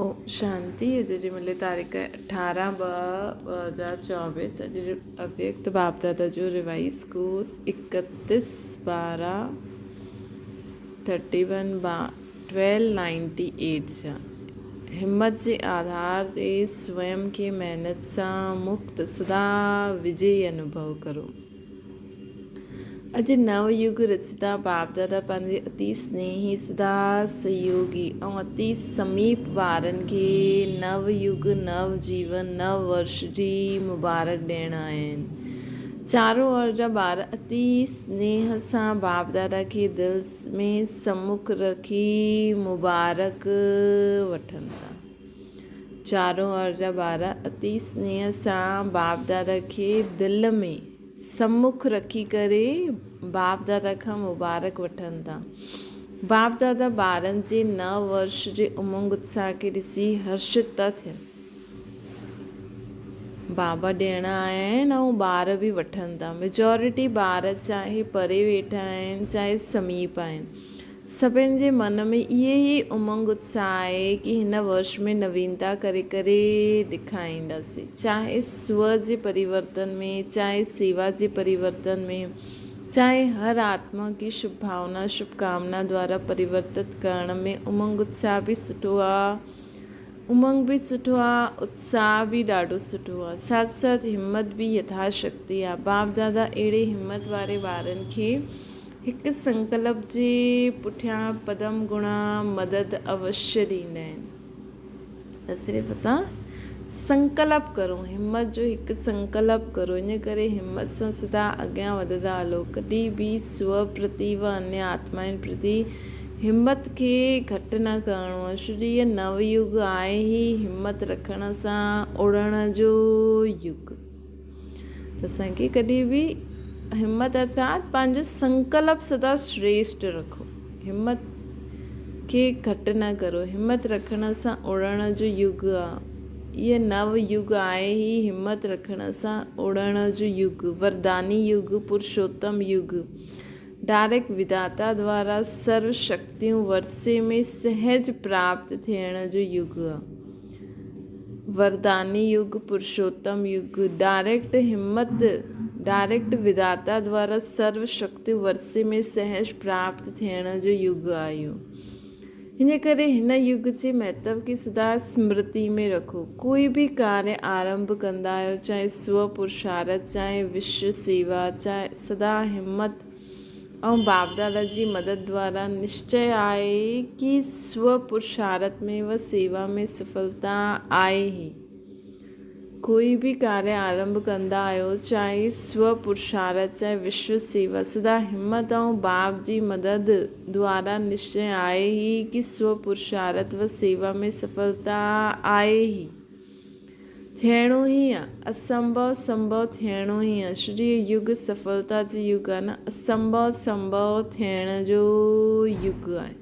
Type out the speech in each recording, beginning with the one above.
ओम शांति। अॼु जी मिले तारीख़ 18/2/2024। अॼु जो अव्यक्त बाप दादा जो रिवाइज कोर्स 31/12/98 जा हिम्मत जे आधार ते स्वयं खे महिनत सां मुक्त सदा विजय अनुभव करो। अॼु नवयुग रचिता बाप दादा पंहिंजे अति स्नेही सदा सहयोगी ऐं अति समीप वारनि खे नवयुग नव जीवन नव वर्ष जी मुबारक ॾियण आहिनि। चारों ओर जा ॿार अति स्नेह सां बाप दादा खे दिलि में सम्मुख रखी मुबारक वठनि था। चारों ओर जा ॿार अति स्नेह सां बाप दादा खे दिलि में सम्मुख रखी करे बाप दादा खां मुबारक वठनि था। बाप दादा ॿारनि जे नव वर्ष जे उमंग उत्साह खे ॾिसी हर्षित था थियनि। बाबा ॾियण आया आहिनि ऐं ॿार बि वठनि था। मेजॉरिटी ॿार चाहे परे वेठा आहिनि चाहे समीप आहिनि, सभिनि जे मन में इहे ई उमंग उत्साह आहे कि हिन वर्ष में नवीनता करे करे ॾेखारींदासीं, चाहे स्व जे परिवर्तन में, चाहे सेवा जे परिवर्तन में, चाहे हर आत्मा की शुभ भावना शुभकामना द्वारा परिवर्तित करण में उमंग उत्साह बि सुठो आहे। उमंग बि सुठो आहे, उत्साह बि ॾाढो सुठो आहे, साथ साथ हिम्मत बि यथाशक्ति आहे। बाप दादा अहिड़े हिम्मत वारे ॿारनि खे हिकु संकल्प जे पुठियां पदम गुणा मदद अवश्य ॾींदा आहिनि। त सिर्फ़ु असां संकल्प करो, हिम्मत जो हिकु संकल्प करो। इन करे हिम्मत सां सदा अॻियां वधंदा हलो। कॾहिं बि स्व प्रति व अन्य आत्माउनि प्रति हिम्मत खे घटि न करिणो आहे। छो जो इहो नवयुग आहे ई हिम्मत रखण सां उड़ण जो युग। त असांखे कॾहिं बि हिम्मत अर्थात पंहिंजो संकल्प सदा श्रेष्ठ रखो, हिम्मत खे घटि न करो। हिम्मत रखण सां उड़ण जो युग आहे। इहो नव युग आहे ई हिम्मत रखण सां उड़ण जो युग, वरदानी युग, पुरुषोत्तम युग, डायरेक्ट विधाता द्वारा सर्व शक्तियूं वर्से में सहज प्राप्त थियण जो युग आहे। वरदानी युग, पुरुषोत्तम युग, डायरेक्ट हिम्मत, डायरेक्ट विधाता द्वारा सर्व शक्ति वर्से में सहज प्राप्त थियण जो युग आयो। हिन करे हिन युग जे महत्व खे सदा स्मृति में रखो। कोई भी कार्य आरंभ कंदा आहियो, चाहे स्व पुरुषार्थ, चाहे विश्व सेवा, चाहे सदा हिम्मत ऐं बाप दादा जी मदद द्वारा निश्चय आहे कि स्व पुरुषार्थ में व सेवा में सफलता आहे ही। कोई भी कार्य आरंभ कंदा आहियो, चाहे स्व पुरुषार्थ चाहे विश्व सेवा, सदा हिम्मत ऐं बाप जी मदद द्वारा निश्चय आहे ही कि स्व पुरुषार्थ व सेवा में सफलता आहे ही, थियणो ई आहे। असंभव संभव थियणो ई आहे। श्री युग सफलता जो युग आहे न, असंभव संभव थियण जो युग आहे।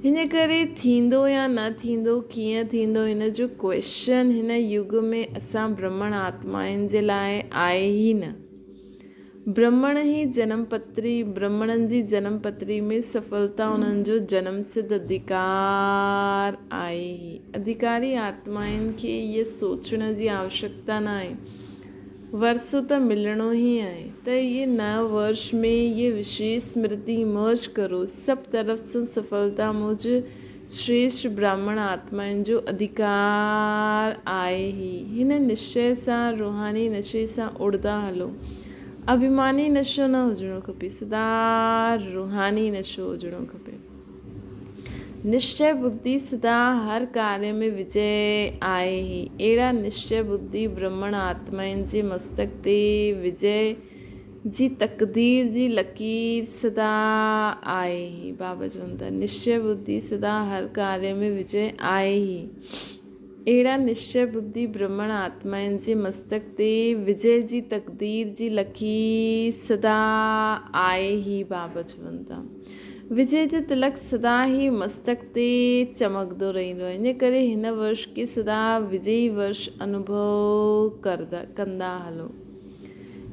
हिन करे थींदो या न थींदो, कीअं थींदो, हिन जो क्वेश्चन हिन युग में असां ब्रह्मण आत्माउनि जे लाइ आहे ई न। ब्रह्मण ही जनमपत्री, ब्रह्मणनि जी जनमपत्री में सफलता उन्हनि जो जनम सिद्ध अधिकार आहे ही। अधिकारी आत्माउनि खे इहे सोचण जी आवश्यकता न आहे, वर्षो त मिलणो ही आहे। त ये नव वर्ष में ये विशेष स्मृति मर्ज करो। सब तरफ से सफलता मुझ श्रेष्ठ ब्राह्मण आत्माउनि जो अधिकार आहे ही। हिन निश्चय सां रूहानी नशे सां उड़दा हलो। अभिमानी नशो न हुजणो खपे, सदा रूहानी नशो हुजणो खपे। निश्चय बुद्धि सदा हर कार्य में विजय आहे ही। अहिड़ा निश्चय बुद्धि ब्रह्मण आत्माउनि जे मस्तक ते विजय जी तक़दीर जी लकीर सदा आहे ही। बाबा चवनि था निश्चय बुद्धि सदा हर कार्य में विजय आहे ही। अहिड़ा निश्चय बुद्धि ब्रह्मण आत्माउनि जे मस्तक ते विजय जी तक़दीर जी लकीर सदा आहे ही। बाबा चवनि था विजय जो तिलक सदा ही मस्तक ते चमकंदो रहंदो आहे। इन करे हिन वर्ष खे सदा विजयी वर्ष अनुभव कंदा हलो।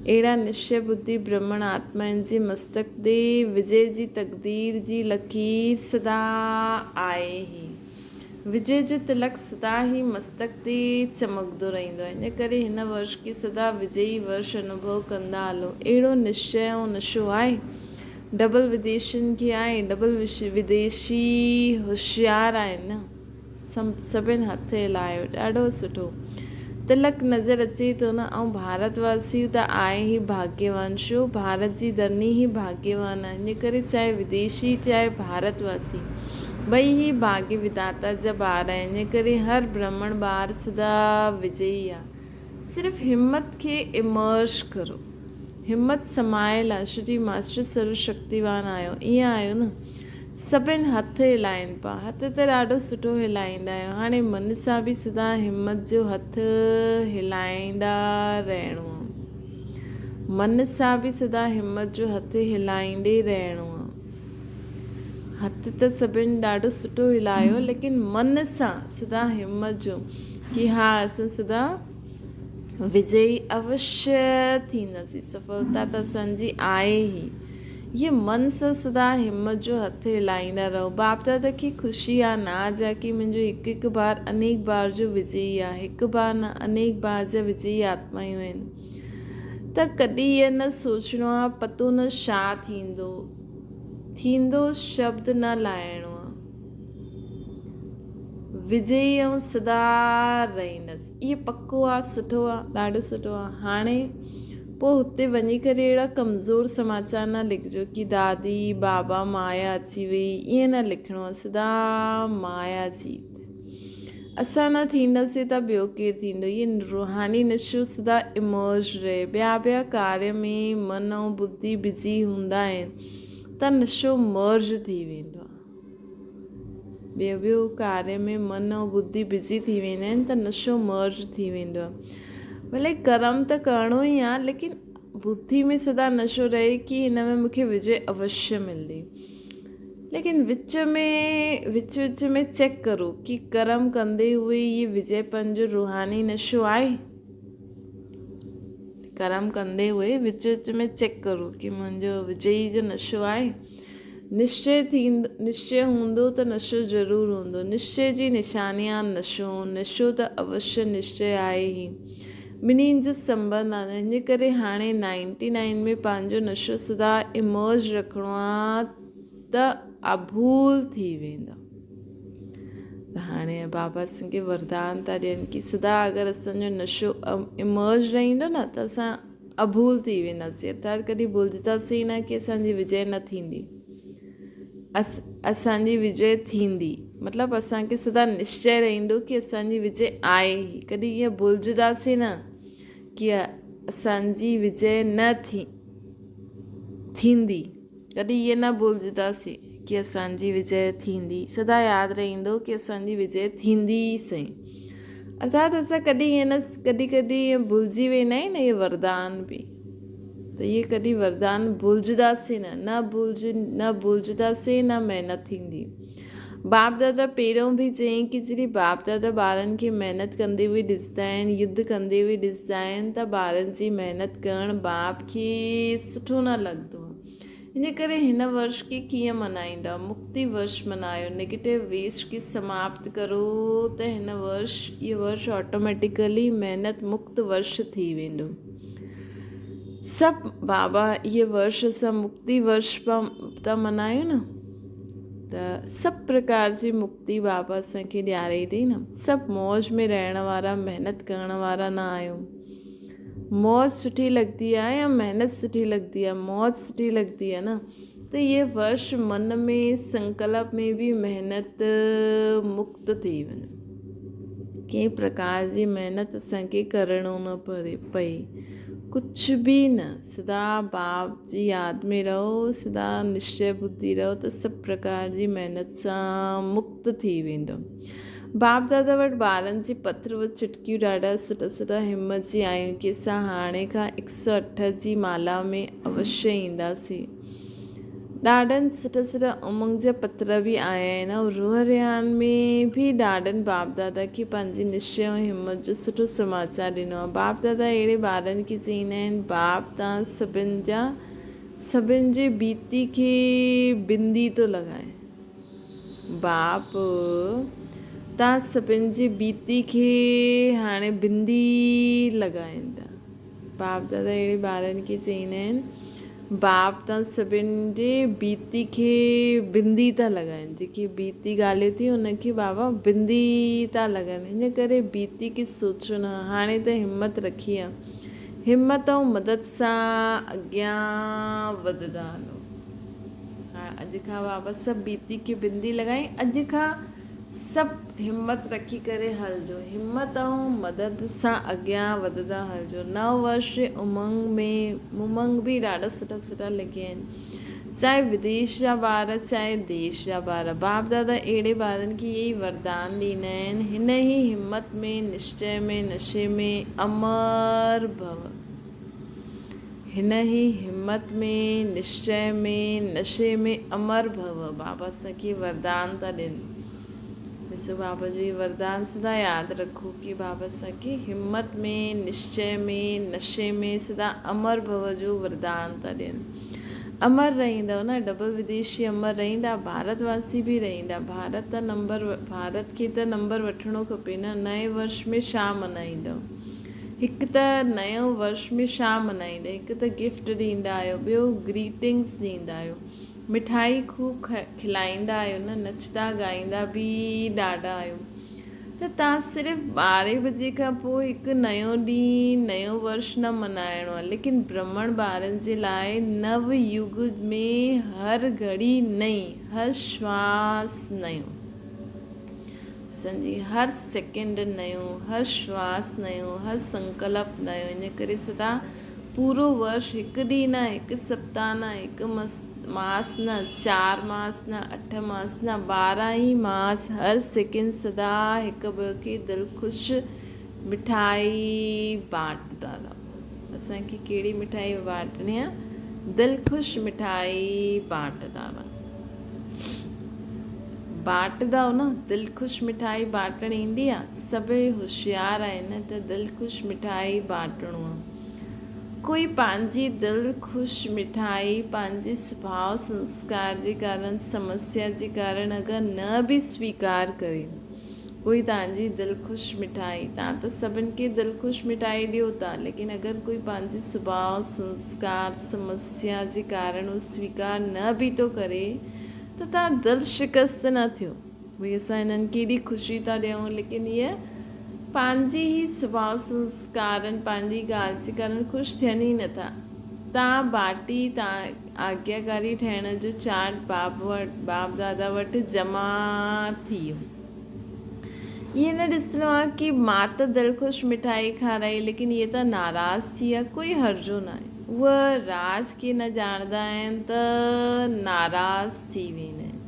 अहिड़ा निश्चय बुद्धि ब्रह्मण आत्माउनि जे मस्तक ते विजय जी तक़दीर जी लकीर सदा आहे ही। विजय जो तिलक सदा ही मस्तक ते चमकंदो रहंदो आहे। इन करे हिन वर्ष खे सदा विजयी वर्ष अनुभव कंदा हलो। अहिड़ो निश्चय ऐं नशो आहे। डबल विदेशियुनि खे आहे, डबल विदेशी होशियार आहिनि न। सभिनि हथ हिलायो, ॾाढो सुठो। तिलक नज़र अचे थो न। ऐं भारतवासी त आहे ई भाग्यवान। छो भारत जी धरनी ई भाग्यवान आहे। इन करे चाहे विदेशी चाहे भारतवासी ॿई ही भाग्य विधाता जा ॿार आहिनि। इन करे हर ब्राह्मण ॿार सदा विजयी आहे। सिर्फ़ु हिम्मत खे इमर्ज करो। हिम्मत समायल आहे। श्री मास्टर सर्वशक्तिवान आहियो, ईअं आहियो न। सभिनि हथ हिलाइनि पिया। हथ त ॾाढो सुठो हिलाईंदा आहियो। हाणे मन सां बि सदा हिम्मत जो हथ हिलाईंदा रहणो आहे। मन सां बि सदा हिम्मत जो हथ हिलाईंदे रहणो आहे। हथ त सभिनि ॾाढो सुठो हिलायो, लेकिन मन सां सदा हिम्मत जो कि हा असां सदा विजयी अवश्य थींदासीं। सफलता त असांजी आहे ई। ये मन सां सदा हिम्मत जो हथ हिलाईंदा रहो। बाप दादा खे ख़ुशी आहे, नाज़ आहे कि मुंहिंजो हिकु हिकु बार अनेक बार जो विजयी आहे। हिकु बार न, अनेक बार जा विजयी आत्मायूं आहिनि। त कॾहिं इहो न सोचणो आहे पतो न छा थींदो शब्द न लाहिणो आहे। विजयी ऐं सदा रहंदसि, इहो पको आहे। सुठो आहे, ॾाढो सुठो आहे। हाणे पोइ हुते वञी करे अहिड़ा कमज़ोर समाचार न लिखिजो कि दादी बाबा माया अची वई, ईअं न लिखिणो आहे। सदा माया जीत। असां न थींदासीं त ॿियो केरु थींदो। इहे रूहानी नशो सदा इमर्ज रहे। ॿिया कार्य में मन ऐं बुद्धि बिज़ी हूंदा आहिनि त नशो मर्ज थी वेंदो आहे। ॿियो कार्य में मन ऐं बुद्धि बिज़ी थी वेंदा आहिनि त नशो मर्ज थी वेंदो आहे। भले कर्म त करिणो ई आहे, लेकिन बुद्धि में सदा नशो रहे कि हिन में मूंखे विजय अवश्य मिलंदी। लेकिन विच में चेक करो कि कर्म कंदे हुए ये विजयपन जो रूहानी नशो आहे। कर्म कंदे हुए विच में चेक करो कि मुंहिंजो विजयी जो नशो आहे। निश्चय हूंदो त नशो ज़रूरु हूंदो। निश्चय जी निशानी आहे नशो त अवश्य निश्चय आहे ई। ॿिन्हिनि जो संबंध आहे। हिन करे हाणे 99 में पंहिंजो नशो सदा इमर्ज रखिणो आहे त अभूल थी वेंदा। त हाणे बाबा असांखे वरदान था ॾियनि कि सदा अगरि असांजो नशो इमर्ज रहंदो न त असां अभूल थी वेंदासीं। अर्थात कॾहिं भुलंदासीं न कि असांजी विजय न थींदी। असांजी विजय थींदी, मतिलबु असांखे सदा निश्चय रहंदो कि असांजी विजय आहे ई। कॾहिं ईअं भुलिजंदासीं न कि असांजी विजय न थींदी। कॾहिं इहे न भुलिजंदासीं कि असांजी विजय थींदी। सदा यादि रहंदो कि असांजी विजय थींदी ई सही। अर्थात असां कॾहिं ईअं भुलिजी वेंदा आहियूं न इहे वरदान बि। त इहे कॾहिं वरदान भुलिजंदासीं न भुलिजंदासीं न महिनत थींदी। बाप दादा पहिरियों बि चयईं कि जॾहिं बाप दादा ॿारनि खे महिनत कंदे हुए ॾिसंदा आहिनि, युद्ध कंदे हुए ॾिसंदा आहिनि त ॿारनि जी महिनत करणु बाप खे सुठो न लॻंदो। इन करे हिन वर्ष खे कीअं मल्हाईंदा? मुक्ति वर्ष मल्हायो। नेगेटिव वेस्ट खे समाप्त करो त हिन इहो वर्ष ऑटोमेटिकली महिनत मुक्त वर्ष थी वेंदो। सभु बाबा इहे वर्ष असां मुक्ति वर्ष था मल्हायूं न, त सभु प्रकार जी मुक्ति बाबा असांखे ॾियारे अथई न। सभु मौज में रहण वारा, महिनत करण वारा न आहियूं। मौज सुठी लॻंदी आहे या महिनत सुठी लॻंदी आहे? मौज सुठी लॻंदी आहे न। त इहे वर्ष मन में संकल्प में बि महिनत मुक्त थी वञे। कंहिं प्रकार जी महिनत असांखे करणो न पए। कुझु बि न, सदा बाप जी यादि में रहो, सदा निश्चय बुद्धि रहो त सभु प्रकार जी महिनत सां मुक्त थी वेंदो। बाप दादा वटि ॿारनि जी पत्र व चुटकियूं ॾाढा सुठा हिम्मत जी आहियूं कि असां हाणे खां 108 जी माला में अवश्य ईंदासीं। ॾाढनि सुठा उमंग जा पत्र बि आया आहिनि। ऐं रूह रियान में बि ॾाढनि बाप दादा खे पंहिंजी निश्चय ऐं हिम्मत जो सुठो समाचार ॾिनो आहे। बाप दादा अहिड़े ॿारनि खे चईंदा आहिनि, बाप तव्हां सभिनि जे बीती खे बिंदी थो लॻाए। बाप तव्हां सभिनि जी बीती खे हाणे बिंदी लॻाइनि था। बाप दादा अहिड़े ॿारनि खे चईंदा आहिनि बाप तव्हां सभिनि जे बीती खे बिंदी था लॻाइनि। जेकी बीती ॻाल्हि थी उनखे बाबा बिंदी था लॻाइनि। हिन करे बीती खे सोचो न। हाणे त हिमत रखी आहे, हिमत ऐं मदद सां अॻियां वधंदा हलो। हा, अॼु खां बाबा सभु बीती खे बिंदी लॻाई। अॼु खां सभु हिमत रखी करे हलिजो, हिमत ऐं मदद सां अॻियां वधंदा हलिजो। नव वर्ष उमंग बि ॾाढा सुठा सुठा लिखिया आहिनि, चाहे विदेश जा ॿार चाहे देश जा ॿार। बाप दादा अहिड़े ॿारनि खे इहे ई वरदान ॾींदा आहिनि, हिन ई हिमत में, निश्चय में, नशे में अमर भव। हिन ई हिम्मत में, निश्चय में, नशे में अमर भव। बाबा असांखे वरदान था ॾियनि। ॾिसो बाबा जो ये वरदान सदा यादि रखो कि बाबा असांखे हिम्मत में, निश्चय में, नशे में सदा अमर भव जो वरदान था ॾियनि। अमर रहंदव न, डबल विदेशी अमर रहंदा, भारतवासी बि रहंदा। भारत खे त नंबर वठिणो खपे न। नए वर्ष में छा मल्हाईंदव? हिकु त नयो वर्ष में छा मल्हाईंदा? हिकु त गिफ्ट ॾींदा आहियो, ॿियो ग्रीटिंग्स ॾींदा आहियो, मिठाई खूब खिलाईंदा आहियो न, नचंदा ॻाईंदा बि ॾाढा आहियो। त तव्हां सिर्फ़ु 12 बजे खां पोइ हिकु नयो ॾींहुं, नयो वर्ष न मल्हाइणो आहे, लेकिन ब्रह्मण ॿारनि जे लाइ नव युग में हर घड़ी नई, हर श्वास नयो, असांजी हर सेकेंड नयो, हर श्वास नयो, हर संकल्प नयो। इन करे सदा पूरो वर्ष हिकु ॾींहुं न, हिकु सप्ताह न, हिकु मास न, 4 मास न, 8 मास न, 12 ई मास, हर सेकेंड सदा हिक ॿिए खे दिलि ख़ुशि मिठाई बांटदा रहो। असांखे कहिड़ी मिठाई बांटणी आहे? दिलि ख़ुशि मिठाई बांटदा रहो। बांटदा न, दिलि ख़ुशि मिठाई बांटण ईंदी आहे। सभई होशियारु आहिनि त दिलि ख़ुशि मिठाई बांटणो आहे। कोई पंहिंजी दिलि ख़ुशि मिठाई पंहिंजे सुभाउ संस्कार जे कारण, समस्या जे कारण अगरि न बि स्वीकार करे, कोई तव्हांजी दिलि ख़ुशि मिठाई, तव्हां त सभिनि खे दिलि ख़ुशि मिठाई ॾियो था, लेकिन अगरि कोई पंहिंजे सुभाउ संस्कार समस्या जे कारण उहो स्वीकार न बि थो करे, त तव्हां दिलि शिकस्त न थियो। भई असां हिननि खे एॾी ख़ुशी था ॾियूं, लेकिन हीअ पंहिंजी ई सुभाउ संस्कारनि, पंहिंजी ॻाल्हि जे कारण ख़ुशि थियनि ई नथा। तव्हां बाटी, तव्हां आज्ञाकारी ठहिण जो चार्ट बाप दादा वटि जमा थी वियो। इहे न ॾिसणो आहे कि मां त दिलि ख़ुशि मिठाई खाराई, लेकिन इहे त नाराज़ थी विया, कोई हर्जो न आहे। उहा राज खे न ॼाणंदा आहिनि त नाराज़ थी वेंदा आहिनि।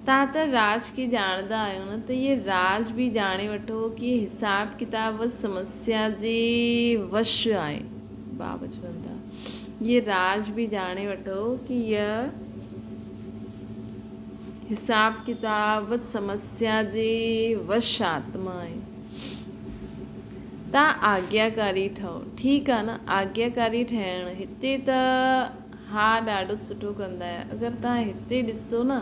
तव्हां त राज खे ॼाणंदा आहियो न, त इहे राज बि ॼाणे वठो कि हिसाब किताब समस्या जे वश आहे। बाबा चवनि था इहे राज बि ॼाणे वठो कि इहा हिसाब किताब समस्या जे वश आत्मा आहे। तव्हां आज्ञाकारी ठहो, ठीकु आहे न। आज्ञाकारी ठहिणु हिते त हा ॾाढो सुठो कंदा आहियो। अगरि तव्हां हिते ॾिसो न,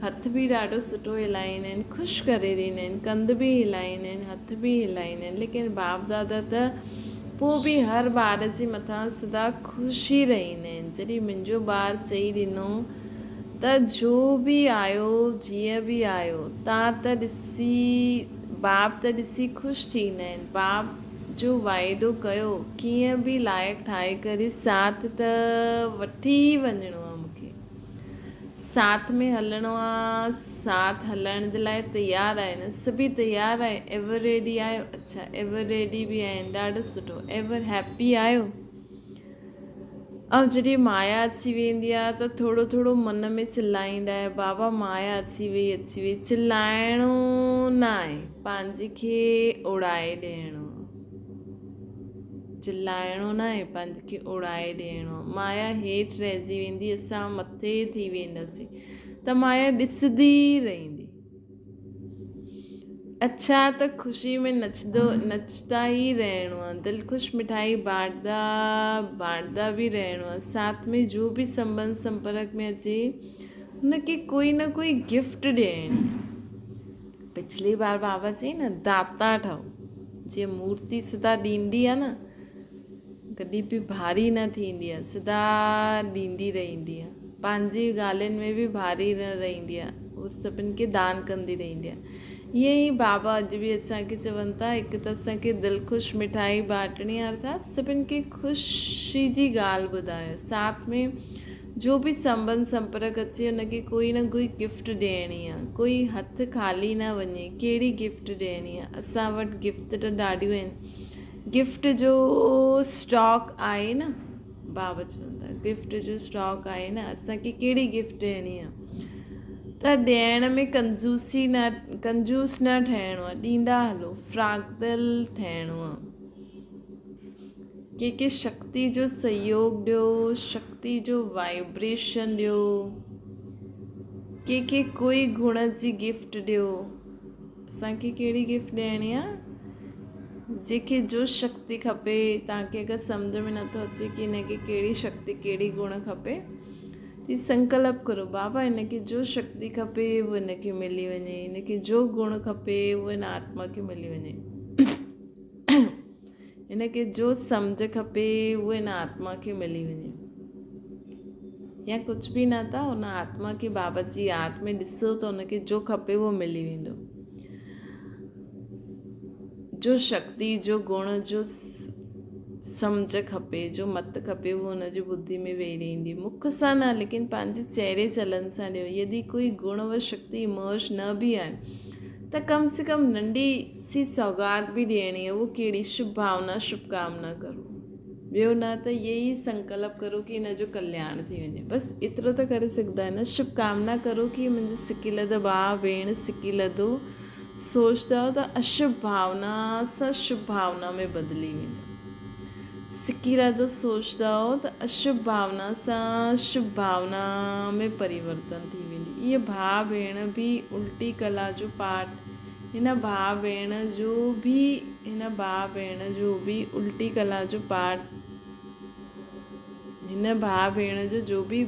हथ बि ॾाढो सुठो हिलाईंदा आहिनि, ख़ुशि करे ॾींदा आहिनि, कंध बि हिलाईंदा आहिनि, हथ बि हिलाईंदा आहिनि, लेकिन बाप दादा त पोइ बि हर ॿार जे मथां सदा ख़ुशि रहंदा आहिनि। जॾहिं मुंहिंजो ॿारु चई ॾिनो त जो बि आयो, जीअं बि आयो, तव्हां त ॾिसी, बाप त ॾिसी ख़ुशि थींदा आहिनि। बाप जो वाइदो कयो, कीअं बि लाइक़ु ठाहे करे साथ त वठी वञिणो आहे। मूंखे साथ में हलणो आहे, साथ हलण जे लाइ तयारु आहे न, सभी तयारु आहे। एवर रेडी आहियो? अच्छा, एवर रेडी बि आहिनि, ॾाढो सुठो। एवर हैप्पी आहियो? ऐं जॾहिं माया अची वेंदी आहे त थोरो थोरो मन में चिलाईंदा आहियो, बाबा माया अची वई। चिलाइणो न आहे, पंहिंजे खे उड़ाए ॾियणो। चिलाइणो न आहे, पंहिंजे खे उड़ाए ॾियणो। माया हेठि रहिजी वेंदी, असां मथे थी वेंदासीं, त माया ॾिसंदी रहंदी। अच्छा, त ख़ुशी में नचंदा ई रहणो आहे, दिलि ख़ुशि मिठाई बांटदा बि रहणो आहे। साथ में जो बि संपर्क में अचे, हुनखे कोई न कोई गिफ्ट ॾियणी। पिछली बार बाबा चई न दाता ठहो, जीअं मूर्ति सिधा ॾींदी आहे न, कॾहिं बि भारी न थींदी आहे, सिधा ॾींदी रहंदी आहे, पंहिंजी ॻाल्हियुनि में बि भारी न रहंदी आहे, उहो सभिनि खे दान कंदी रहंदी आहे। ईअं ई बाबा अॼु बि असांखे चवनि था, हिकु त असांखे दिलि ख़ुशि मिठाई बांटणी आहे, अर्थात सभिनि खे ख़ुशी जी ॻाल्हि ॿुधायो, साथ में जो बि संबंध संपर्क अचे हुनखे कोई न कोई गिफ्ट ॾियणी आहे, कोई हथु ख़ाली न वञे, कहिड़ी गिफ्ट ॾियणी आहे। असां वटि गिफ्ट त ॾाढियूं आहिनि, गिफ्ट जो स्टॉक आहे न, बाबा चवनि था गिफ्ट जो स्टॉक आहे न, असांखे कहिड़ी गिफ्ट ॾियणी आहे, त ॾियण में कंजूस न ठहिणो आहे, ॾींदा हलो, फ्रागदल थियणो आहे, कंहिंखे शक्ति जो सहयोग ॾियो, शक्ति जो वाइब्रेशन ॾियो, कंहिंखे कोई गुण जी गिफ्ट ॾियो। असांखे कहिड़ी गिफ्ट ॾियणी आहे, जंहिंखे जो शक्ति खपे। तव्हांखे अगरि सम्झ में नथो अचे कि हिनखे कहिड़ी शक्ति कहिड़ी गुण खपे, त संकल्प करो, बाबा हिनखे जो शक्ति खपे उहो हिनखे मिली वञे, हिनखे जो गुण खपे उहो हिन आत्मा खे मिली वञे, हिनखे जो सम्झ खपे उहो हिन आत्मा खे मिली वञे, या कुझु बि न था हुन आत्मा खे बाबा जी यादि में ॾिसो त हुनखे जो खपे उहो मिली वेंदो, जो शक्ति जो गुण जो सम्झ खपे, जो मत खपे उहो हुनजी बुद्धि में वेही रहंदी, मुख सां न लेकिन पंहिंजे चेहरे चलन सां ॾियो। यदि कोई गुण व शक्ति इमर्ज न बि आहे त कम से कम नंढी सी सौगात बि ॾियणी आहे, उहो कहिड़ी शुभ भावना शुभकामना करो, ॿियो न त इहे ई संकल्प करो कि हिन जो कल्याण थी वञे, बसि एतिरो त करे सघंदा आहिनि। शुभकामना करो कि मुंहिंजो सिकीलधो भाउ भेण सिकीलधो सोचंदव त अशुभ भावना सां शुभ भावना में बदिली वेंदो, सिकीलधो सोचंदव त अशुभ भावना सां शुभ भावना में परिवर्तन थी वेंदी। इहे भाउ भेण बि उल्टी कला जो पाठ, हिन भाउ भेण जो बि उल्टी कला जो पाठ, हिन भाउ भेण जो बि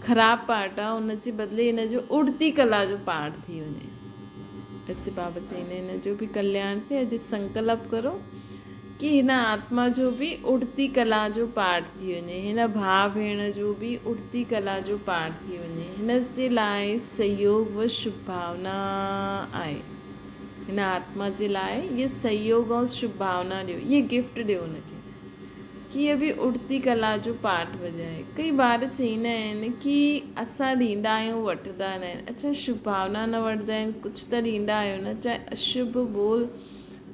ख़राबु पाठ आहे उनजे बदिले हिन जो उड़ती कला जो पाठ थी वञे। अचे बाबा चईंदा हिन जो बि कल्याण थिए। अॼु संकल्प करो कि हिन आत्मा जो बि उड़ती कला जो पाठ थी वञे, हिन भाउ भेण जो बि उड़ती कला जो पाठ थी वञे, हिन जे लाइ सहयोग व शुभ भावना आहे, हिन आत्मा जे लाइ ये सहयोग ऐं शुभ भावना ॾियो, ये गिफ्ट ॾियो हुनखे कि इहा बि उड़ती कला जो पाठ वॼाए। कई ॿार चईंदा आहिनि कि असां ॾींदा आहियूं वठंदा न आहिनि, अच्छा शुभ भावना न वठंदा आहिनि, कुझु त ॾींदा आहियो न, चाहे अशुभ बोल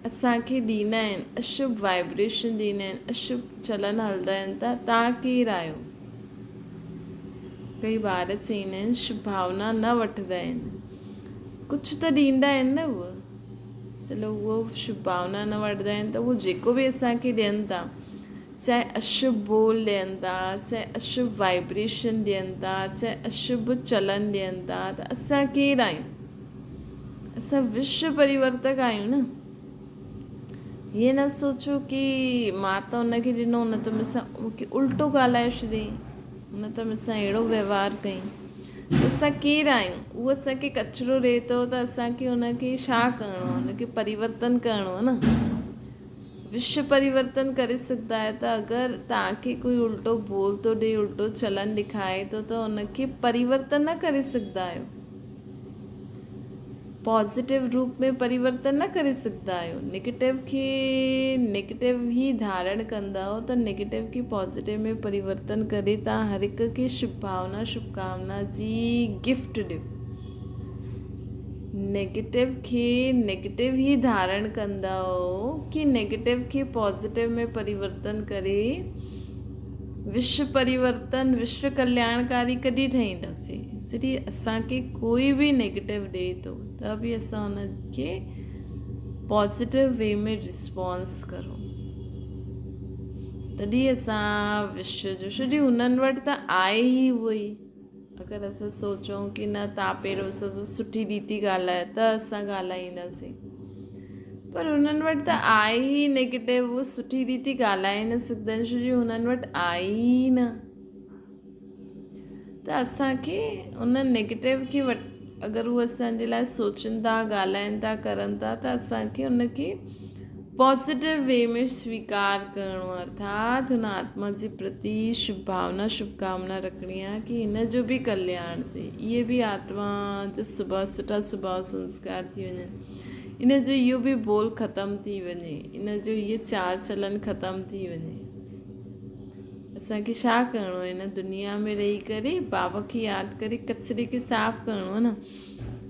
असांखे ॾींदा आहिनि, अशुभ वाइब्रेशन ॾींदा आहिनि, अशुभ चलन हलंदा आहिनि, त तव्हां केरु आहियो? कई ॿार चईंदा आहिनि शुभ भावना न वठंदा आहिनि, कुझु त ॾींदा आहिनि न उहो, चलो उहो शुभ भावना न वठंदा आहिनि त उहो जेको बि असांखे ॾियनि था, चाहे अशुभ बोल ॾियनि था, चाहे अशुभ वाइब्रेशन ॾियनि था, चाहे अशुभ चलन ॾियनि था, त असां केरु आहियूं? असां विश्व परिवर्तक आहियूं न। हीअ न सोचो कि मां त हुनखे ॾिनो, हुन त मूंसां मूंखे उल्टो ॻाल्हाए छॾियईं, हुन त मूंसां अहिड़ो व्यवहार कयईं, त असां केरु आहियूं? उहो असांखे कचिरो ॾिए थो त असांखे हुनखे छा करिणो आहे? हुनखे परिवर्तन करिणो आहे न। विश्व परिवर्तन करे सघंदा आहियो त अगरि तव्हांखे कोई उल्टो बोल थो ॾिए, उल्टो चलन ॾेखारे थो, त हुनखे परिवर्तन न करे सघंदा आहियो, पॉज़िटिव रूप में परिवर्तन न करे सघंदा आहियो। नेगेटिव खे नेगेटिव ई धारण कंदव त नेगेटिव खे पॉज़िटिव में परिवर्तन करे तव्हां हर हिक खे शुभ भावना शुभकामना जी गिफ्ट ॾियो। नेगेटिव खे नेगेटिव ई धारण कंदव कि नेगेटिव खे पॉज़िटिव में परिवर्तन करे विश्व परिवर्तन विश्व कल्याणकारी कॾहिं ठाहींदासीं? जॾहिं असांखे कोई बि नेगेटिव ॾिए थो त बि असां हुनखे पॉज़िटिव वे में रिस्पॉन्स करूं, तॾहिं असां विश्व जो, छोकी हुननि वटि त आहे ई उहो ई। अगरि असां सोचूं कि न तव्हां पहिरियों असां सां सुठी रीति ॻाल्हाए त असां ॻाल्हाईंदासीं, पर हुननि वटि त आहे ई नेगेटिव, उहो सुठी रीति ॻाल्हाए न सघंदा आहिनि, छोकी हुननि वटि आहे ई न। त असांखे उन नेगेटिव खे अगरि उहे असांजे लाइ सोचनि था, ॻाल्हाइनि था, करनि था, त असांखे उनखे पॉज़िटिव वे में स्वीकार करिणो आहे, अर्थात हुन आत्मा जे प्रति शुभ भावना, शुभकामना रखणी आहे कि हिन जो बि कल्याण थिए, इहे बि आत्मा जा सुठा स्वभाव संस्कार थी वञनि, इन जो इहो बि बोल ख़तमु थी वञे, इन जो इहे चाल चलन ख़तमु थी वञे। असांखे छा करिणो आहे? हिन दुनिया में रही करे बाबा खे यादि करे कचिरे खे साफ़ु करिणो आहे न।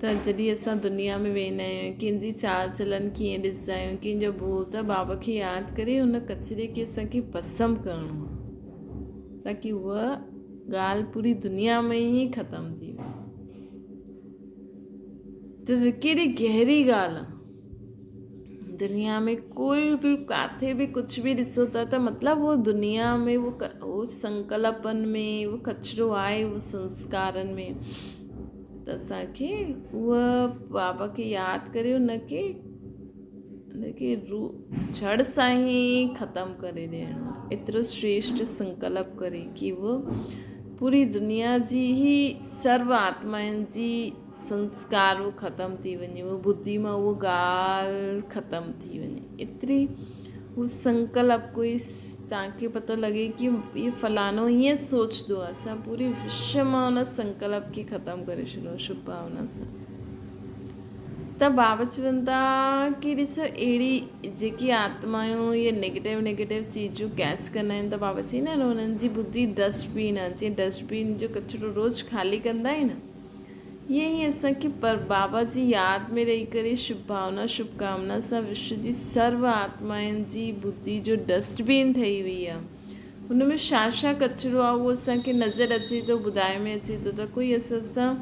त जॾहिं असां दुनिया में वेंदा आहियूं, कंहिंजी चाल चलन कीअं ॾिसंदा आहियूं, कंहिंजो बोल, त बाबा खे यादि करे हुन कचिरे खे असांखे भस्म करिणो आहे, ताकी उहा ॻाल्हि पूरी दुनिया में ई ख़तमु थी वञे। त कहिड़ी गहरी ॻाल्हि आहे। दुनिया में कोई बि किथे बि कुझु बि ॾिसो था त मतिलबु उहो दुनिया में उहो संकल्पनि में उहो कचिरो आहे, उहो संस्कारनि में। त असांखे उहा बाबा खे यादि करे उनखे जड़ सां ई ख़तमु करे ॾियणो, एतिरो श्रेष्ठ संकल्प करे कि उहो पूरी दुनिया जी ई सर्व आत्माउनि जी संस्कार वो ख़तमु थी वञे, उहो बुद्धि मां उहो ॻाल्हि ख़तमु थी वञे। एतिरी उहो संकल्प कोई तव्हांखे पतो लॻे कि इहो फलानो हीअं सोचंदो आहे, असां पूरी विश्व मां हुन संकल्प खे ख़तमु करे छॾियो शुभ भावना सां। त बाबा चवनि था कि ॾिसो अहिड़ी जेकी आत्मायूं इहे नेगेटिव चीजूं कैच कंदा आहिनि, त बाबा चवंदा आहिनि हुननि जी बुद्धि डस्टबिन आहे, जीअं डस्टबिन जो कचिरो रोज़ु ख़ाली कंदा आहिनि, ईअं ई असांखे पर बाबा जी यादि में रही करे शुभ भावना शुभकामना सां विश्व जी सर्व आत्माउनि जी बुद्धि जो डस्टबिन ठही वई आहे। हुन में छा छा कचिरो आहे उहो असांखे नज़र अचे थो, ॿुधाए में अचे थो। त कोई असां सां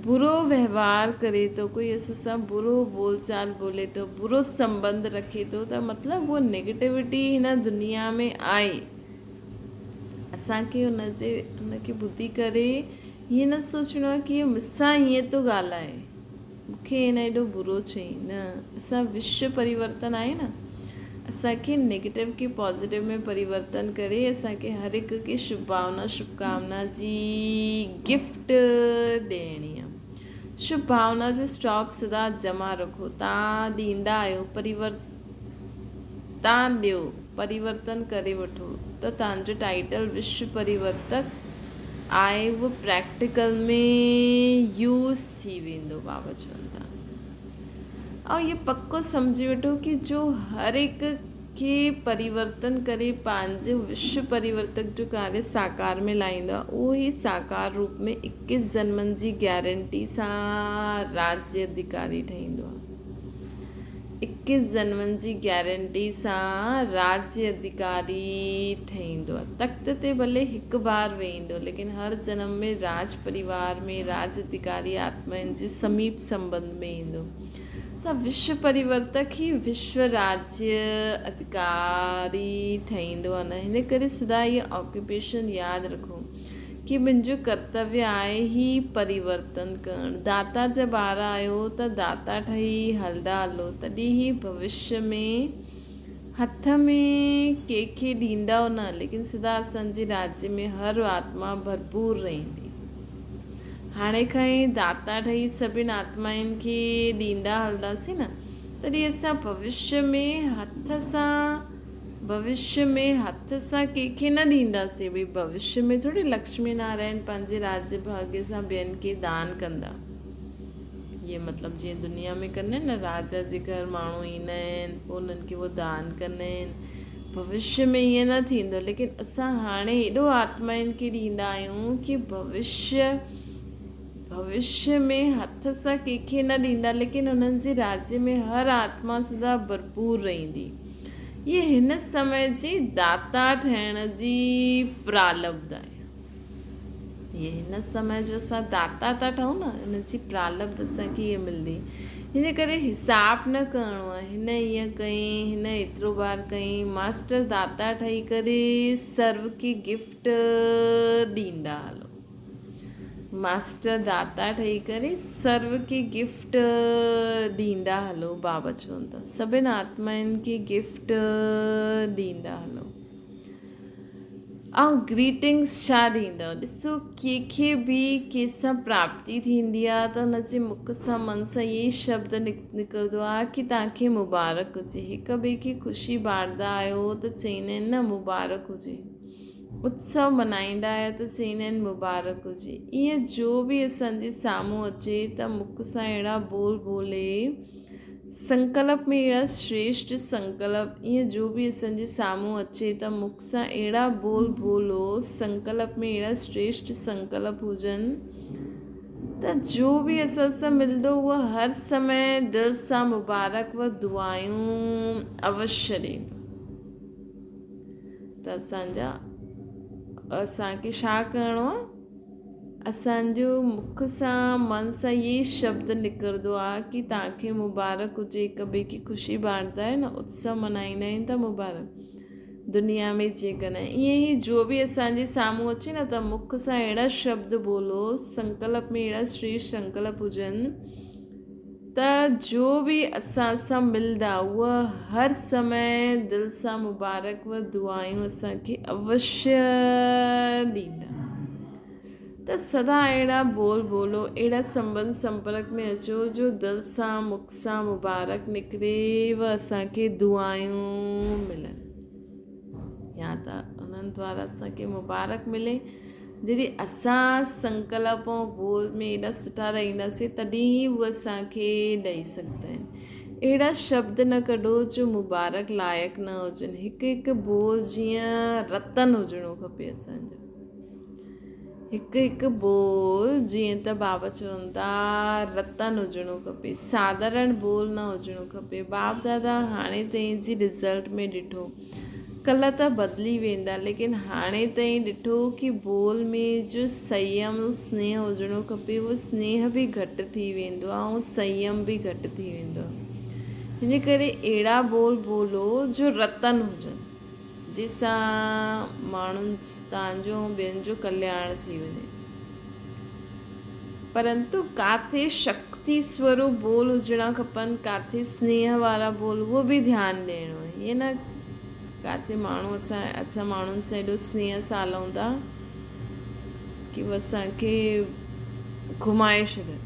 बुरो व्यवहार करे थो, कोई असां सां बुरो बोलचाल बोले थो, बुरो संबंध रखे थो, त मतिलबु उहो नेगेटिविटी हिन दुनिया में आहे। असांखे हुनखे ॿुधी करे हीअं न सोचणो आहे कि इहो मूंसां हीअं थो ॻाल्हाए, मूंखे हिन एॾो बुरो चई। न, असां विश्व परिवर्तन आहे न, असांखे नेगेटिव खे पॉज़िटिव में परिवर्तन करे असांखे हर हिक खे शुभ भावना शुभकामना जी गिफ्ट ॾियणी आहे। शुभ भावना जो स्टॉक सदा जमा रखो, तव्हां ॾींदा आहियो, तव्हां ॾियो, परिवर्तन करे वठो, त तव्हांजो टाइटल विश्व परिवर्तक आहे, उहो प्रैक्टिकल में यूज़ थी वेंदो। बाबा चवनि था ऐं इहो पक्को सम्झी वठो कि जो हर हिक खे परिवर्तन करे पंहिंजे विश्व परिवर्तक जो कार्य साकार में लाहींदो आहे, उहो ई साकार रूप में 21 जन्मनि जी गारंटी सां राज्य अधिकारी ठहींदो आहे। 21 जन्मनि जी गारंटी सां राज्य अधिकारी ठहींदो आहे। तख़्त ते भले हिकु बार वेहींदो, लेकिन हर जन्म में राज परिवार में राज अधिकारी आत्माउनि जे समीप संबंध में ईंदो। त विश्व परिवर्तक ई विश्व राज्य अधिकारी ठहींदो आहे न। हिन करे सदा इहा ऑक्यूपेशन यादि रखो कि मुंहिंजो कर्तव्य आहे ई परिवर्तन करणु। दाता जा ॿार आहियो त दाता ठही हलंदा हलो, तॾहिं ई भविष्य में हथ में कंहिंखे ॾींदा न, लेकिन सदा असांजे राज्य में हर आत्मा भरपूर रहंदी। हाणे खां ई दाता ठही सभिनि आत्माउनि खे ॾींदा हलंदासीं न, तॾहिं असां भविष्य में हथ सां कंहिंखे न ॾींदासीं। भई भविष्य में थोरी लक्ष्मी नारायण पंहिंजे राज्य भाग्य सां ॿियनि खे दान कंदा। इहे मतिलबु जीअं दुनिया में कंदा आहिनि न, राजा जे घर माण्हू ईंदा आहिनि, पोइ उन्हनि खे उहो दान कंदा आहिनि। भविष्य में ईअं न थींदो, लेकिन असां हाणे एॾो आत्माउनि खे ॾींदा आहियूं कि भविष्य में हथ सां कंहिंखे न ॾींदा, लेकिन उन्हनि जे राज्य में हर आत्मा सदा भरपूर रहंदी। ये हिन समय जी दाता ठहिण जी प्रालब्ध आहे। ये हिन समय जो असां दाता था ठहूं न, हिन जी प्रालब्ध असांखे इहे मिलंदी। हिन करे हिसाब न करिणो आहे, हिन ईअं कयईं, हिन एतिरो बार कयईं। मास्टर दाता ठही करे सर्व खे गिफ्ट ॾींदा हलो। मास्टर दाता ठही करे सर्व खे गिफ्ट ॾींदा हलो। बाबा चवनि था सभिनि आत्माउनि खे गिफ्ट ॾींदा हलो। ऐं ग्रीटिंग्स छा ॾींदव। ॾिसो कंहिंखे बि कंहिंसां प्राप्ति थींदी आहे त हुनजे मुख सां मन सां इहे ई शब्द निकिरंदो आहे कि तव्हांखे मुबारक हुजे। हिक ॿिए खे ख़ुशी बांटंदा आहियो त चईंदा आहिनि न मुबारक हुजे। उत्सव मल्हाईंदा आहियो त चईंदा आहिनि मुबारक हुजे। ईअं जो बि असांजे साम्हूं अचे त मुख सां अहिड़ा बोल बोले, संकल्प में अहिड़ा श्रेष्ठ संकल्प, ईअं जो बि असांजे साम्हूं अचे त मुख सां अहिड़ा बोल बोलो, संकल्प में अहिड़ा श्रेष्ठ संकल्प हुजनि त जो बि असां सां मिलंदो उहो हर समय दिलि सां मुबारक व दुआयूं अवश्य ॾींदो। त असांखे छा करिणो आहे, असांजो मुख सां मन सां इहे शब्द निकिरंदो आहे कि तव्हांखे मुबारक हुजे। हिक ॿिए खे ख़ुशी बांटंदा आहिनि न, उत्सव मल्हाईंदा आहिनि त मुबारक दुनिया में जेकॾहिं ईअं ई जो बि असांजे साम्हूं अचे न त मुख सां अहिड़ा शब्द बोलो, संकल्प में अहिड़ा श्रेष्ठ संकल्प हुजनि त जो बि असां सां मिलंदा उहा हर समय दिलि सां मुबारक व दुआयूं असांखे अवश्य ॾींदा। त सदा अहिड़ा बोल बोलो, अहिड़ा संबंध संपर्क में अचो जो दिलि सां मुख सां मुबारक निकिरे व असांखे दुआयूं मिलनि या त उन्हनि द्वारा असांखे मुबारक मिले। जॾहिं असां संकल्प ऐं बोल में एॾा सुठा रहंदासीं तॾहिं ई उहे असांखे ॾेई सघंदा आहिनि। अहिड़ा शब्द न कढो जो मुबारक लाइक़ु न हुजनि। हिकु हिकु बोल जीअं रतन हुजिणो खपे असांजो। हिकु हिकु बोल जीअं त बाबा चवनि था रतन हुजिणो खपे, साधारण बोल न हुजिणो खपे। बाप दादा हाणे ताईं जी रिज़ल्ट में ॾिठो, कल्ह त बदिली वेंदा, लेकिन हाणे ताईं ॾिठो कि बोल में जो संयम स्नेह हुजिणो खपे, उहो स्नेह बि घटि थी वेंदो आहे ऐं संयम बि घटि थी वेंदो आहे। हिन करे अहिड़ा बोल बोलो जो रतन हुजनि, जंहिंसां माण्हुनि तव्हांजो ॿियनि जो कल्याण थी वञे। परंतु काथे शक्ति स्वरूप बोल हुजणा खपनि, काथे स्नेह वारा बोल, उहो बि ध्यानु ॾियणो आहे। ईअं न काथे माण्हू असां माण्हुनि सां एॾो स्नेह सां हलूं था कि उहे असांखे घुमाए छॾनि।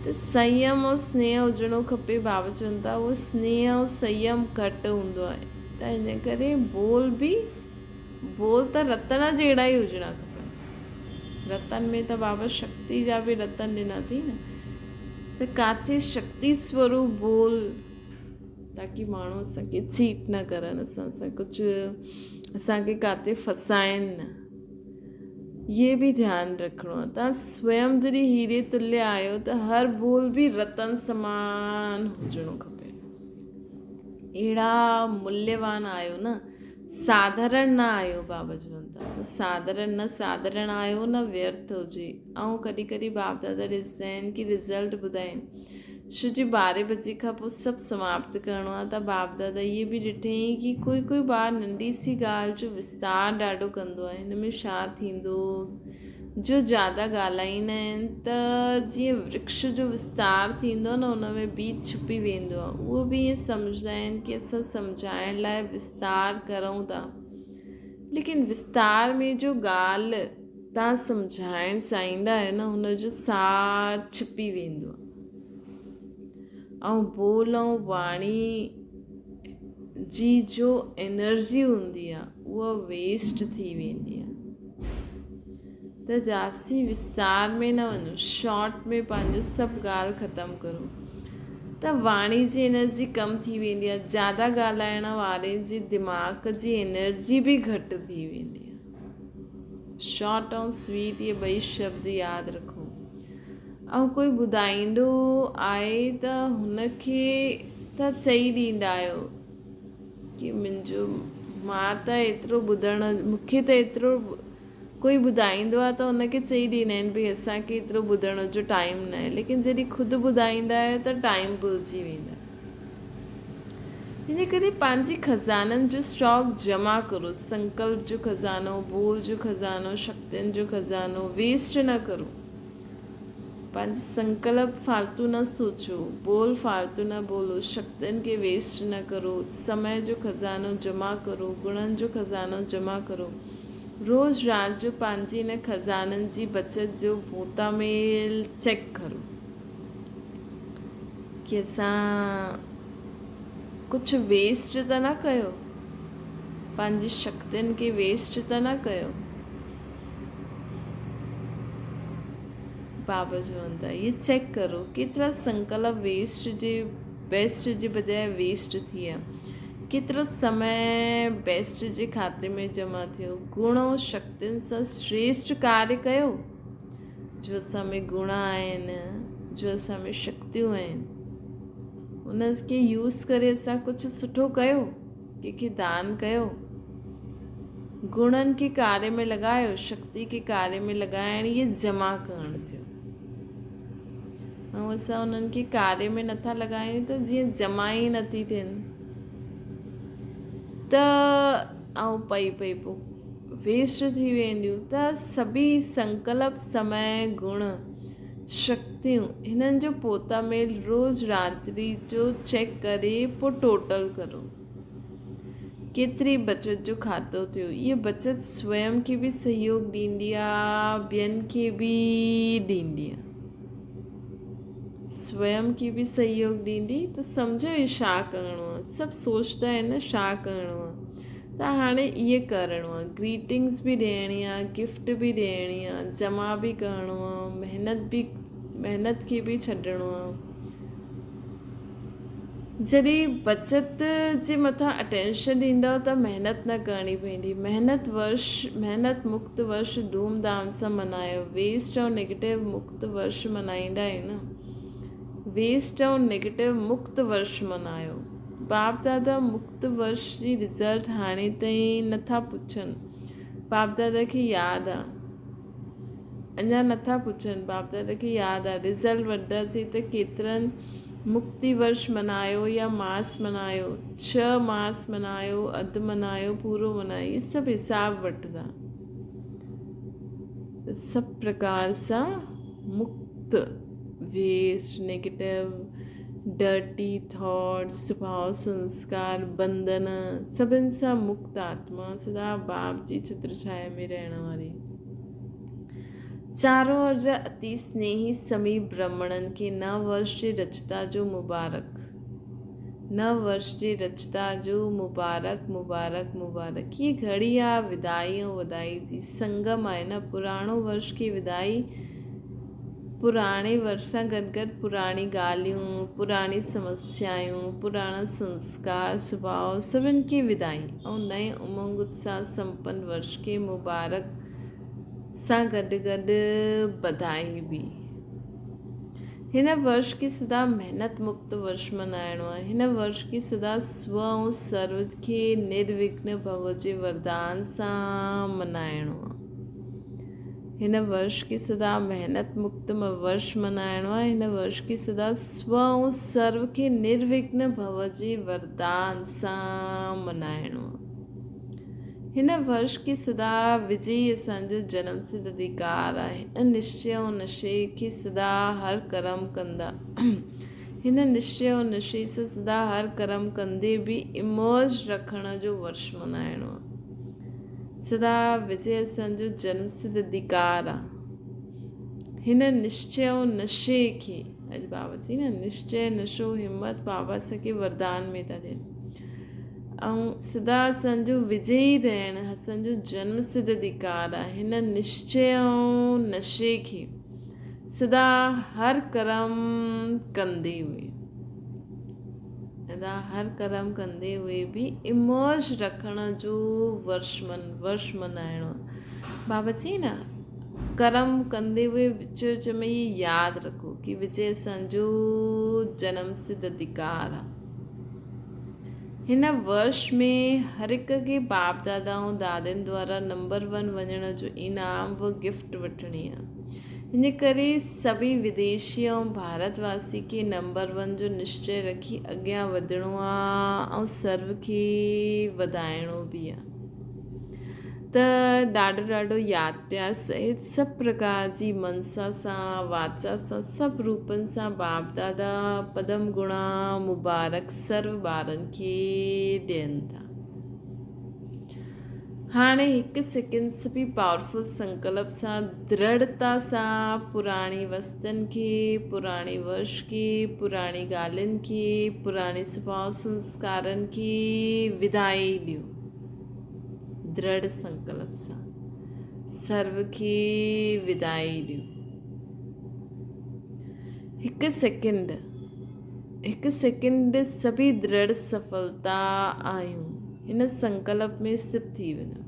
त संयम ऐं स्नेह हुजिणो खपे। बाबा चवनि था उहो स्नेह ऐं संयम घटि हूंदो आहे। त हिन करे बोल त रतन जहिड़ा ई हुजणा खपनि। रतन में त बाबा शक्ति जा बि रतन ॾिना अथई न। त काथे शक्ति स्वरूप बोल, ताकी माण्हू असांखे चीट न करनि, असां कुझु असांखे काथे फसाइनि न। इहे बि ध्यानु रखिणो आहे। तव्हां स्वयं जॾहिं हीरे तुल्य आहियो त हर बोल बि रतन समान हुजिणो खपे। अहिड़ा मूल्यवान आहियो न, साधारण न आहियो। बाबा चवनि था साधारण आहियो न व्यर्थ हुजे। ऐं कॾहिं कॾहिं बाप दादा ॾिसंदा आहिनि कि रिज़ल्ट ॿुधाइनि छो जी 12 बजे खां पोइ सभु समाप्त करिणो आहे। त बाप दादा इहे बि ॾिठईं कि कोई ॿार नंढी सी ॻाल्हि जो विस्तार ॾाढो कंदो आहे। हिन में छा थींदो, जो ज़्यादा ॻाल्हाईंदा आहिनि त जीअं वृक्ष जो विस्तार थींदो न, हुन में बीज छुपी वेंदो आहे। उहो बि ईअं सम्झंदा आहिनि कि असां सम्झाइण लाइ विस्तार करूं था, लेकिन विस्तार में जो ॻाल्हि तव्हां सम्झाइणु चाहींदा आहियो न, हुनजो सार छिपी वेंदो आहे। ऐं बोल ऐं वाणी जी जो एनर्जी हूंदी आहे उहा वेस्ट थी वेंदी आहे। त जास्ती विस्तार में न वञो, शॉर्ट में पंहिंजो सभु ॻाल्हि ख़तमु करो। त वाणी जी एनर्जी कम थी वेंदी आहे। ज़्यादा ॻाल्हाइण वारे जे दिमाग़ जी एनर्जी बि घटि थी वेंदी आहे। शॉर्ट ऐं स्वीट इहे ॿई शब्द यादि रखो। ऐं कोई ॿुधाईंदो आहे त हुनखे त चई ॾींदा आहियो कि मां त एतिरो मूंखे त एतिरो, कोई ॿुधाईंदो आहे त हुनखे चई ॾींदा आहिनि भई असांखे एतिरो ॿुधण जो टाइम न आहे। लेकिन जॾहिं ख़ुदि ॿुधाईंदा आहियो त टाइम भुलिजी वेंदा। हिन करे पंहिंजे खज़ाननि जो स्टॉक जमा करो। संकल्प जो खज़ानो, बोल जो खज़ानो, शक्तियुनि जो खज़ानो वेस्ट न करो। पंहिंजो संकल्प फालतू न सोचो, बोल फालतू न बोलो, शक्तियुनि खे वेस्ट न करो, समय जो खज़ानो जमा करो, गुणनि जो खज़ानो जमा करो। रोज़ राति जो पंहिंजी इन खज़ाननि जी बचत जो बोतामेल चेक करो कि असां कुझु वेस्ट त न कयो, पंहिंजी शक्तियुनि खे वेस्ट त न कयो। बाबा चवनि था ये चेक करो केतिरा संकल्प बेस्ट जे बजाय वेस्ट थी विया, केतिरो समय बेस्ट जे खाते में जमा थियो। गुण ऐं शक्तियुनि सां श्रेष्ठ कार्य कयो। जो असां में गुण आहिनि, जो असां में शक्तियूं आहिनि, उनखे यूज़ करे असां कुझु सुठो कयो, कंहिंखे दान कयो। गुणनि खे कार्य में लॻायो, शक्ति खे कार्य में लॻाइण इहे जमा करणु थियो। ऐं असां उन्हनि खे कार्य में नथा लॻायूं त जीअं जमा ई नथी थियनि त ऐं पई पोइ वेस्ट थी वेंदियूं। त सभी संकल्प, समय, गुण, शक्तियूं हिननि जो पोतामेल रोज़ रात्रि जो चेक करे पोइ टोटल करो केतिरी बचत जो खातो थियो। इहा बचत स्वयं खे बि सहयोग ॾींदी आहे, ॿियनि खे बि ॾींदी आहे। स्वयं खे बि सहयोग ॾींदी त सम्झो इहे छा करिणो आहे। सभु सोचंदा आहिनि छा करिणो आहे, त हाणे इहे करिणो आहे। ग्रीटिंग्स बि ॾियणी आहे, गिफ्ट बि ॾियणी आहे, जमा बि करिणो आहे, महिनत खे बि छॾिणो आहे। जॾहिं बचत जे मथां अटेंशन ॾींदव त महिनत न करणी पवंदी। महिनत मुक्त वर्ष धूमधाम सां मल्हायो। वेस्ट ऐं नेगेटिव मुक्त वर्ष मल्हाईंदा आहियूं न, वेस्ट ऐं नेगेटिव मुक्त वर्ष मल्हायो। बाप दादा मुक्त वर्ष जी रिज़ल्ट हाणे ताईं नथा पुछनि। बाप दादा खे यादि आहे, अञा नथा पुछनि। बाप दादा खे यादि आहे रिज़ल्ट वठंदासीं त केतिरनि मुक्ति वर्ष मल्हायो या मास मल्हायो, 6 मास मल्हायो, अधु मल्हायो, पूरो मल्हायो, इहे सभु हिसाब वठंदा। सभु प्रकार सां मुक्त, वेस्ट, नेगेटिव, डर्टी थॉट्स, स्वभाव, संस्कार, बंधन, सभिनि सां मुक्त आत्मा, सदा बाप जी छत्रछाया में रहण वारी। चारों ओर जा अति स्नेही समीप ब्राह्मणनि खे नव वर्ष जे रचता जो मुबारक, नव वर्ष जे रचता जो मुबारक मुबारक मुबारक। ये घड़ी आहे विदाई ऐं वधाई जी संगम आहे न। पुराणो वर्ष खे विदाई, पुराणे वर्ष सां गॾु गॾु पुराणी ॻाल्हियूं, पुराणी समस्याऊं, पुराणा संस्कार, स्वभाव, सभिनि खे विदाई ऐं नए उमंग उत्साह संपन्न वर्ष खे मुबारक सां गॾु गॾु बधाई बि। हिन वर्ष खे सदा महिनत मुक्त वर्ष मल्हाइणो आहे। हिन वर्ष खे सदा स्व ऐं सर्व खे निर्विघ्न भव जे वरदान सां मल्हाइणो आहे। हिन वर्ष खे सदा महिनत मुक्त वर्ष मल्हाइणो आहे। हिन वर्ष खे सदा स्व ऐं सर्व खे निर्विघ्न भव जे वरदान सां मल्हाइणो आहे। हिन वर्ष खे सदा विजयी असांजो जन्म सिद्ध अधिकार आहे। हिन निश्चय ऐं नशे खे सदा हर कर्म कंदा, हिन निश्चय ऐं नशे सां सदा हर कर्म कंदे बि इमर्ज रखण जो वर्ष मल्हाइणो आहे। सदा विजय असांजो जन्म सिद्ध अधिकार आहे। हिन निश्चय ऐं नशे खे, अॼु बाबा चई न निश्चय, नशो, हिम्मत, बाबा असांखे वरदान में था ॾियनि। ऐं सदा असांजो विजयी रहण असांजो जन्म सिद्ध अधिकार आहे। हिन निश्चय ऐं नशे खे सदा हर कर्म कंदे हुए, सदा हर कर्म कंदे हुए बि इमर्ज रखण जो वर्ष मल्हाइणो आहे। बाबा चई न कर्म कंदे हुए विच विच में ये यादि रखो कि विजय असांजो जन्म सिद्ध अधिकार आहे। हिन वर्ष में हर हिक खे बाप दादा ऐं दादियुनि द्वारा नंबर 1 वञण जो इनाम व गिफ्ट वठणी आहे। इन करे सभी विदेशी ऐं भारतवासी खे नंबर 1 जो निश्चय रखी अॻियां वधिणो आहे ऐं सर्व खे वधाइणो बि आहे। त ॾाढो यादि पिया सहित सभु प्रकार जी मनसा सां वाचा सां सभु रूपनि सां बाप दादा पदम गुणा मुबारक सर्व ॿारनि खे ॾियनि था। हाणे हिकु सेकेंड बि पावरफुल संकल्प सां दृढ़ता सां पुराणी वस्तुनि खे पुराणी वर्ष खे पुराणी ॻाल्हियुनि खे पुराणे स्वभाव संस्कारनि खे विदाई ॾियो। दृढ़ संकल्प सां सर्व खे विदाई ॾियो। हिकु सेकेंड सभी दृढ़ सफलता आहियूं हिन संकल्प में स्थित थी वञो।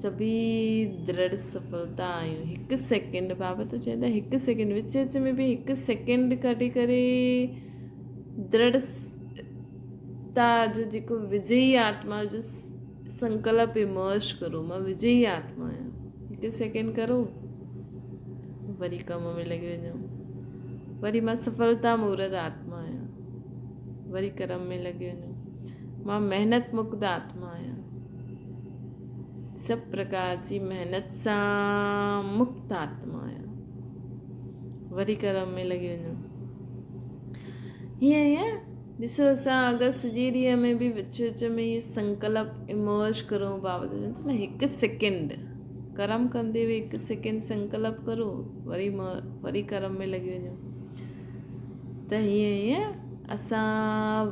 सभी दृढ़ सफलता आहियूं। हिकु सेकेंड बाबा तो चवंदा हिकु सेकेंड विच में बि हिकु सेकेंड कढी करे दृढ़ता जो जेको विजयी आत्मा जो संकल्प इमर्ज करो। मां विजयी आत्मा आहियां। हिकु सेकेंड करो वरी कम में लॻी वञो। वरी मां सफलता मूर्त आत्मा आहियां। वरी कर्म में लॻी वञो। मां महिनत मुक्त आत्मा आहियां। सभु प्रकार जी महिनत सां मुक्त आत्मा आहियां। वरी कर्म में लॻी वञो। हीअं ॾिसो असां अगरि सॼे ॾींहं में बि विच में इहे संकल्प इमर्ज करूं बाबा चवनि न हिकु सेकेंड कर्म कंदे हुए हिकु सेकेंड संकल्प करो वरी कर्म में लॻी वञो। त हीअं असां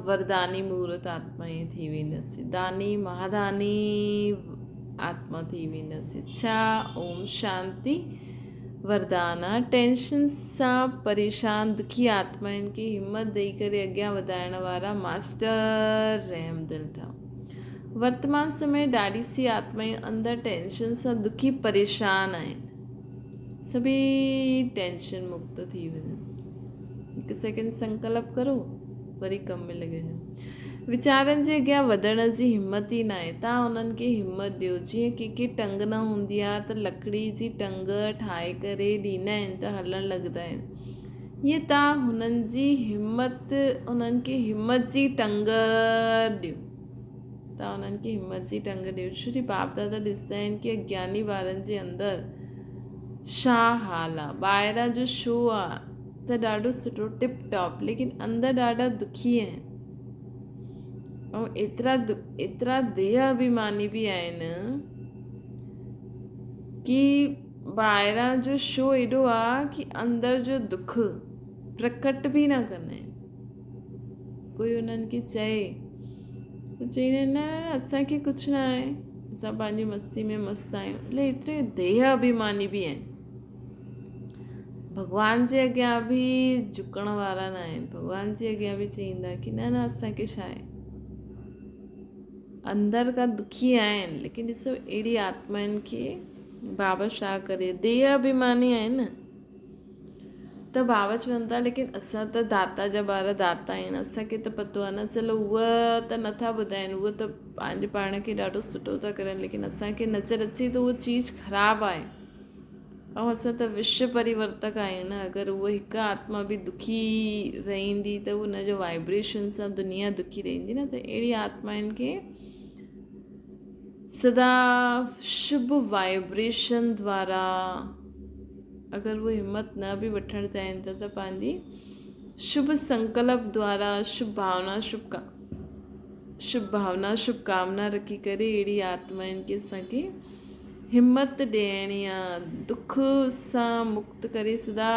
वरदानी मूर्त आत्मा ई थी वेंदासीं। दानी महादानी आत्मा थी वेंदासीं। छा ओम शांति वरदाना टेंशन सां परेशान दुखी आत्माउनि खे हिम्मत ॾेई करे अॻियां वधाइण वारा मास्टर रहम दिल ठाहो। वर्तमान समय ॾाढी सी आत्माऊं अंदरि टेंशन सां दुखी परेशान आहिनि। सभी टेंशन मुक्त थी वञो। हिकु सेकेंड संकल्प करो वरी कम में लॻी वञो। वीचारनि जे अॻियां वधण जी हिमत ई न आहे। तव्हां उन्हनि खे हिमत ॾियो। जीअं कंहिंखे टंग न हूंदी आहे त लकड़ी जी टंग ठाहे करे ॾींदा आहिनि त हलणु लॻंदा आहिनि। ईअं तव्हां उन्हनि खे हिमत जी टंग ॾियो। तव्हां उन्हनि खे हिमत जी टंग ॾियो। छो जी बाप दादा ॾिसंदा आहिनि कि अज्ञानी ॿारनि जे अंदरि छा हाल आहे। ॿाहिरां जो शो आहे त ॾाढो सुठो टिप टॉप लेकिन अंदरि ॾाढा दुखी आहिनि ऐं एतिरा देह अभिमानी बि आहिनि कि ॿाहिरां जो शो एॾो आहे कि अंदरि जो दुख प्रकट बि न कंदा आहिनि। कोई उन्हनि खे चईंदा न असांखे कुझु न आहे असां पंहिंजी मस्ती में मस्तु आहियूं। એટલે एतिरे देह अभिमानी बि आहिनि। भॻवान जे अॻियां बि झुकण वारा न आहिनि। भॻवान जे अॻियां बि चईंदा कि न असांखे छा आहे। अंदरि खां दुखी आहिनि लेकिन ॾिसो अहिड़ी आत्माउनि खे बाबा छा करे देह अभिमानी आहिनि त बाबा चवनि था लेकिन असां त दाता जा ॿार दाता आहिनि। असांखे त पतो आहे न। चलो उहा त नथा ॿुधाइनि उहा त पंहिंजे पाण खे ॾाढो सुठो था करनि लेकिन असांखे नज़र अचे त उहा चीज़ ख़राबु आहे ऐं असां त विश्व परिवर्तक आहियूं न। अगरि उहा हिकु आत्मा बि दुखी रहंदी त उनजो वाइब्रेशन सां दुनिया दुखी रहंदी न। त अहिड़ी आत्माउनि खे सदा शुभ वाइब्रेशन द्वारा अगरि उहे हिम्मत न बि वठणु चाहिनि था त पंहिंजी शुभ संकल्प द्वारा शुभ भावना शुभकामना रखी करे अहिड़ी आत्माउनि खे असांखे हिम्मत ॾियणी आहे। दुख सां मुक्त करे सदा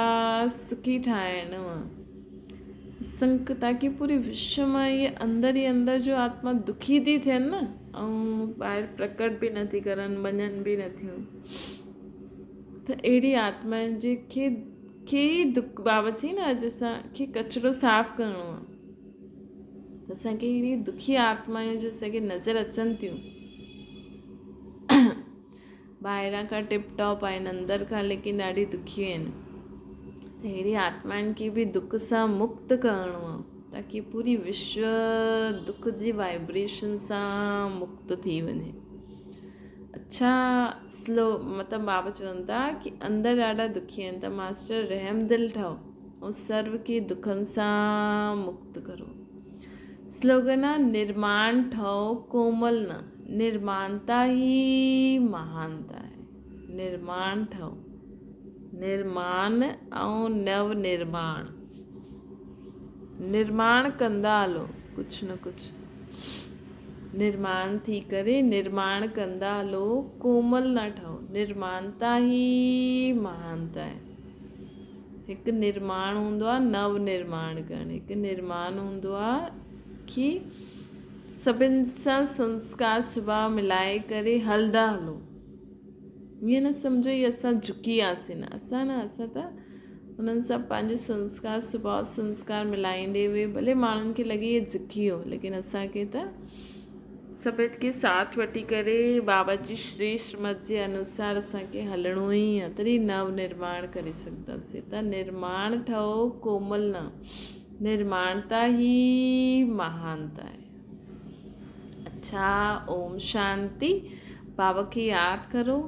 सुखी ठाहिणो आहे ताकि पूरे विश्व मां इहे अंदरि ई अंदरि जो आत्मा दुखी थी थियनि न ऐं ॿाहिरि प्रकट बि नथी करनि मञनि बि नथियूं। त अहिड़ी आत्माउनि खे दुख बाबा चई न अॼु असांखे कचिरो साफ़ु करिणो आहे त असांखे अहिड़ी दुखी आत्माऊं जो असांखे नज़र अचनि थियूं। ॿाहिरां खां टिप टॉप आहिनि अंदरि खां लेकिन ॾाढी दुखी आहिनि। त अहिड़ी आत्माउनि खे बि दुख सां मुक्त करिणो आहे ताकी पूरी विश्व दुख जी वाइब्रेशन सां मुक्त थी वञे। अच्छा स्लो मतिलबु बाबा चवनि था कि अंदरि ॾाढा दुखी आहिनि त मास्टर रहम दिल ठहो ऐं सर्व खे दुखनि सां मुक्त करो। स्लोगन आहे निर्माण ठहो कोमल न, निर्माणता ही महानता आहे। निर्माण ठहो, निर्माण ऐं नव निर्माण, निर्माण कंदा हलो कुझु न कुझु, निर्माण थी करे निर्माण कंदा हलो, कोमल न ठहो, निर्माणता ही महानता आहे। हिकु निर्माण हूंदो आहे नव निर्माण करणु, हिकु निर्माण हूंदो आहे कि सभिनि सां संस्कार स्वभाव मिलाए करे हलंदा हलो। ईअं न सम्झो ई असां झुकी वियासीं, न असां त उन्हनि सां पंहिंजे संस्कार स्वभाव संस्कार मिलाईंदे हुए भले माण्हुनि खे लॻे इहे झुकी वियो, लेकिन असांखे त सभिनि खे साथ वठी करे बाबा जी श्री श्रीमत जे अनुसार असांखे हलणो ई आहे, तॾहिं नव निर्माण करे सघंदासीं। त निर्माण ठहो कोमल न, निर्माणता ही महानता आहे। अच्छा, ओम शांति। बाबा खे यादि करो।